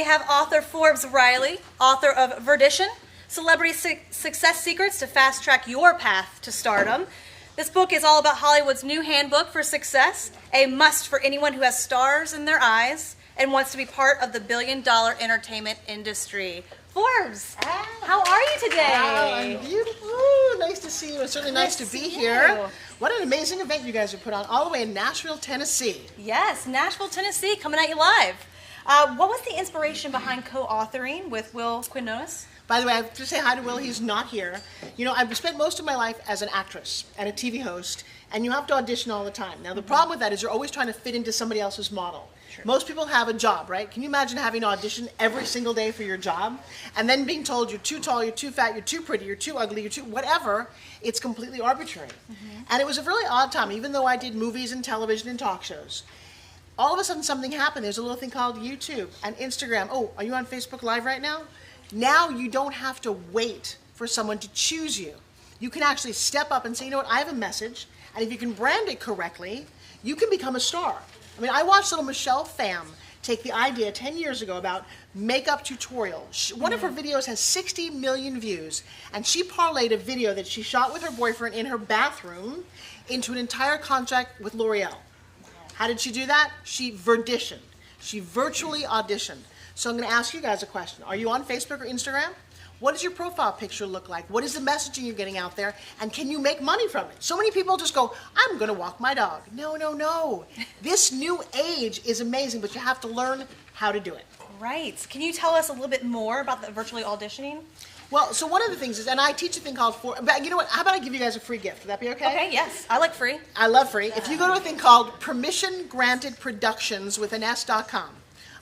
have author Forbes Riley, author of Virdition, Celebrity Success Secrets to Fast Track Your Path to Stardom. This book is all about Hollywood's new handbook for success, a must for anyone who has stars in their eyes and wants to be part of the billion-dollar entertainment industry. Forbes, how are you today? I'm beautiful. Nice to see you. It's certainly nice to be here. What an amazing event you guys have put on all the way in Nashville, Tennessee. Yes, Nashville, Tennessee, coming at you live. What was the inspiration behind co-authoring with Will Quinones? By the way, I have to say hi to Will. He's not here. You know, I've spent most of my life as an actress and a TV host, and you have to audition all the time. Now, the problem with that is you're always trying to fit into somebody else's model. Sure. Most people have a job, right? Can you imagine having to audition every single day for your job and then being told you're too tall, you're too fat, you're too pretty, you're too ugly, you're too whatever? It's completely arbitrary. And it was a really odd time, even though I did movies and television and talk shows. All of a sudden something happened. There's a little thing called YouTube and Instagram. Oh, are you on Facebook Live right now? Now you don't have to wait for someone to choose you. You can actually step up and say, you know what, I have a message, and if you can brand it correctly, you can become a star. I mean, I watched little Michelle Pham take the idea 10 years ago about makeup tutorial. One of her videos has 60 million views, and she parlayed a video that she shot with her boyfriend in her bathroom into an entire contract with L'Oreal. How did she do that? She Virditioned. She virtually auditioned. So I'm going to ask you guys a question. Are you on Facebook or Instagram? What does your profile picture look like? What is the messaging you're getting out there? And can you make money from it? So many people just go, I'm going to walk my dog. No, no, no. This new age is amazing, but you have to learn how to do it. Right. Can you tell us a little bit more about the virtually auditioning? Well, so one of the things is, and I teach a thing called, but you know what, how about I give you guys a free gift? Would that be okay? Okay, yes. I like free. I love free. If you go to a thing called Permission Granted Productions with an S.com,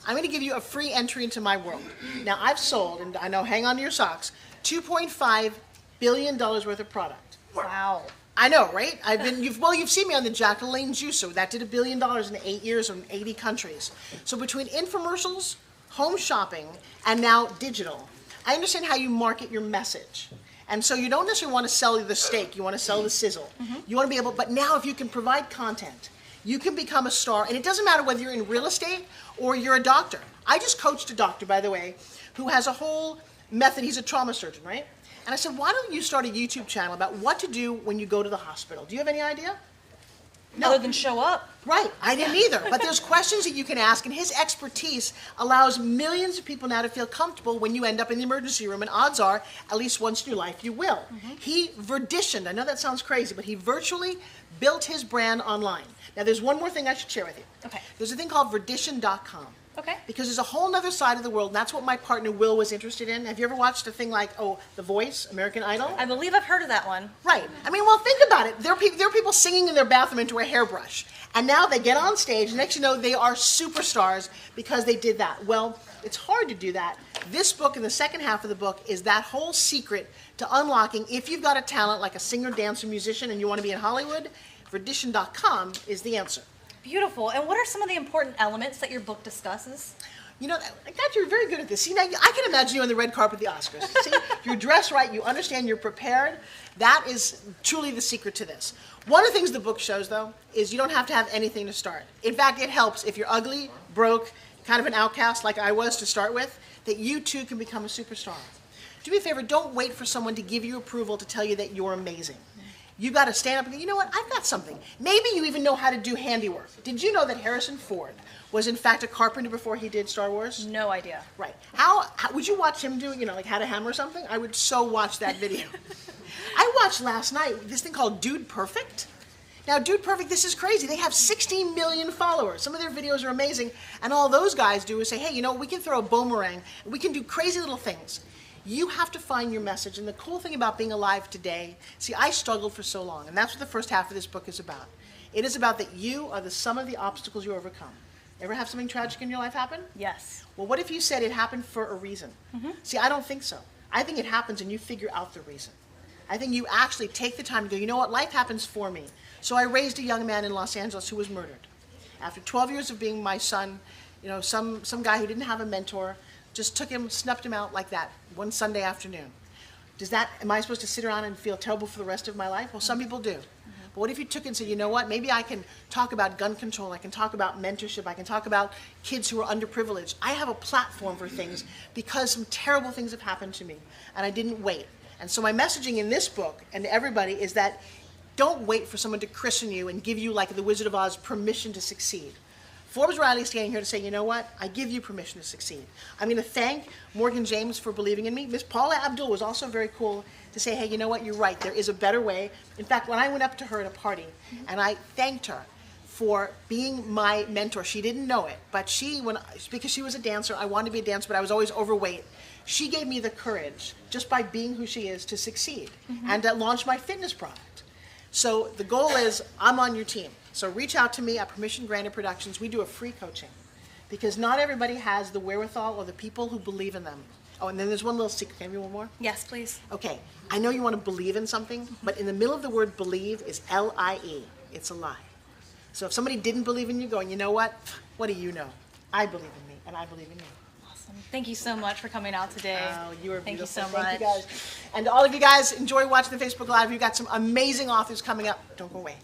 I'm going to give you a free entry into my world. Now, I've sold, and I know, hang on to your socks, $2.5 billion worth of product. Wow. I know, right? You've seen me on the Jacqueline Juice, that did $1 billion in 8 years in 80 countries. So between infomercials, home shopping, and now digital, I understand how you market your message. And so you don't necessarily want to sell the steak, you want to sell the sizzle. You want to be able, but now if you can provide content, you can become a star, and it doesn't matter whether you're in real estate or you're a doctor. I just coached a doctor, by the way, who has a whole method. He's a trauma surgeon, right? And I said, why don't you start a YouTube channel about what to do when you go to the hospital? Do you have any idea? No. Other than show up. Right, I didn't either. But there's questions that you can ask, and his expertise allows millions of people now to feel comfortable when you end up in the emergency room, and odds are, at least once in your life, you will. He Virditioned, I know that sounds crazy, but he virtually built his brand online. Now there's one more thing I should share with you. Okay. There's a thing called Virdition.com. Okay. Because there's a whole other side of the world, and that's what my partner Will was interested in. Have you ever watched a thing like, The Voice, American Idol? I believe I've heard of that one. Right. I mean, well, think about it. There are people singing in their bathroom into a hairbrush, and now they get on stage, and next you know, they are superstars because they did that. Well, it's hard to do that. This book, in the second half of the book, is that whole secret to unlocking, if you've got a talent like a singer, dancer, musician, and you want to be in Hollywood, Virdition.com is the answer. Beautiful. And what are some of the important elements that your book discusses? You know, God, you're very good at this. See, now I can imagine you on the red carpet at the Oscars. See, you're dressed right, you understand, you're prepared. That is truly the secret to this. One of the things the book shows, though, is you don't have to have anything to start. In fact, it helps if you're ugly, broke, kind of an outcast like I was to start with, that you too can become a superstar. Do me a favor, don't wait for someone to give you approval to tell you that you're amazing. You got to stand up and go, you know what, I've got something. Maybe you even know how to do handiwork. Did you know that Harrison Ford was in fact a carpenter before he did Star Wars? No idea. Right. How would you watch him do, like how to hammer something? I would so watch that video. I watched last night this thing called Dude Perfect. Now, Dude Perfect, this is crazy. They have 16 million followers. Some of their videos are amazing. And all those guys do is say, hey, we can throw a boomerang. We can do crazy little things. You have to find your message, and the cool thing about being alive today, see, I struggled for so long, and that's what the first half of this book is about. It is about that you are the sum of the obstacles you overcome. Ever have something tragic in your life happen? Yes. Well, what if you said it happened for a reason? See, I don't think so. I think it happens and you figure out the reason. I think you actually take the time to go, you know what, life happens for me. So I raised a young man in Los Angeles who was murdered. After 12 years of being my son, some guy who didn't have a mentor, just took him, snuffed him out like that one Sunday afternoon. Am I supposed to sit around and feel terrible for the rest of my life? Well, some people do. But what if you took it and said, you know what, maybe I can talk about gun control, I can talk about mentorship, I can talk about kids who are underprivileged. I have a platform for things because some terrible things have happened to me, and I didn't wait. And so my messaging in this book, and to everybody, is that don't wait for someone to christen you and give you, like the Wizard of Oz, permission to succeed. Forbes Riley is standing here to say, you know what, I give you permission to succeed. I'm going to thank Morgan James for believing in me. Miss Paula Abdul was also very cool to say, hey, you know what, you're right, there is a better way. In fact, when I went up to her at a party and I thanked her for being my mentor, she didn't know it, but because she was a dancer, I wanted to be a dancer, but I was always overweight. She gave me the courage, just by being who she is, to succeed and to launch my fitness product. So the goal is, I'm on your team. So reach out to me at Permission Granted Productions. We do a free coaching because not everybody has the wherewithal or the people who believe in them. Oh, and then there's one little secret. Can I give you one more? Yes, please. Okay. I know you want to believe in something, but in the middle of the word believe is L-I-E. It's a lie. So if somebody didn't believe in you, going, you know what do you know? I believe in me, and I believe in you. Awesome. Thank you so much for coming out today. Oh, you are beautiful. Thank you so much. Thank you guys. And to all of you guys, enjoy watching the Facebook Live. We've got some amazing authors coming up. Don't go away.